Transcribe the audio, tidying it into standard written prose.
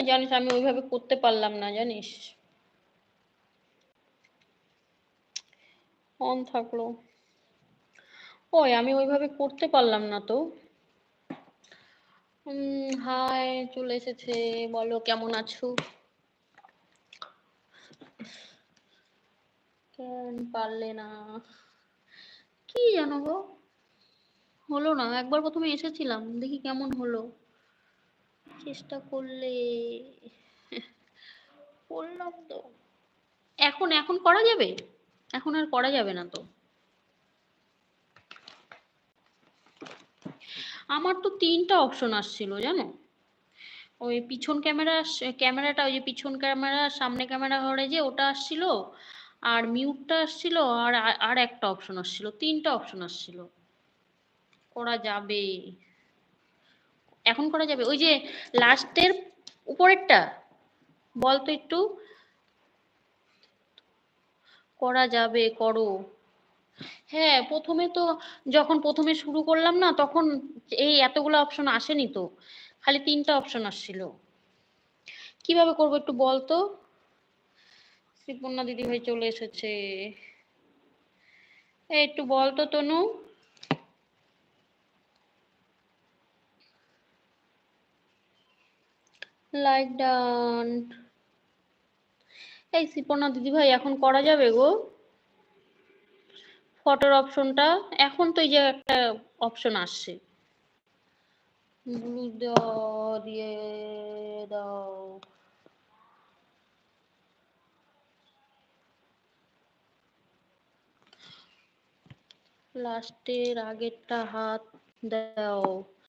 জানিস আমি ওইভাবে করতে পারলাম না, জানিস। অন থাকলো। ওই আমি ওইভাবে করতে পারলাম না তো। হাই, চলে এসেছে। বলো কেমন আছো? কেন পারলে না? কি জানো গো, হলো না। একবার প্রথমে এসেছিলাম, দেখি কেমন হলো। চেষ্টা করলে করলাম তো। এখন এখন করা যাবে? এখন আর করা যাবে না তো। আমার তো 3টা অপশন আসছিল জানো। ওই পিছন ক্যামেরাটা, ওই যে পিছন ক্যামেরা সামনে ক্যামেরা ঘরে যে ওটা আসছিল, আর মিউটটা আসছিল, আর আর একটা অপশন আসছিল। 3টা অপশন আসছিল। করা যাবে, এখন করা যাবে। ওই যে লাস্টের উপরেরটা বল তো একটু। করা যাবে, করো। হ্যাঁ, প্রথমে তো যখন প্রথমে শুরু করলাম না, তখন এই এতগুলো অপশন আসেনি তো, খালি 3টা অপশন আসছিল। কিভাবে করবো একটু বল তো। শ্রীপর্ণা দিদি ভাই চলে এসেছে। এই একটু বল তো তনু। Like done. এই শ্রীপর্ণা দিদি ভাই এখন করা যাবে গো ফটোর অপশনটা? এখন তো এই যে একটা অপশন আসছে, ব্লু দিয়ে দাও। লাস্টের আগেরটা হাত দাও।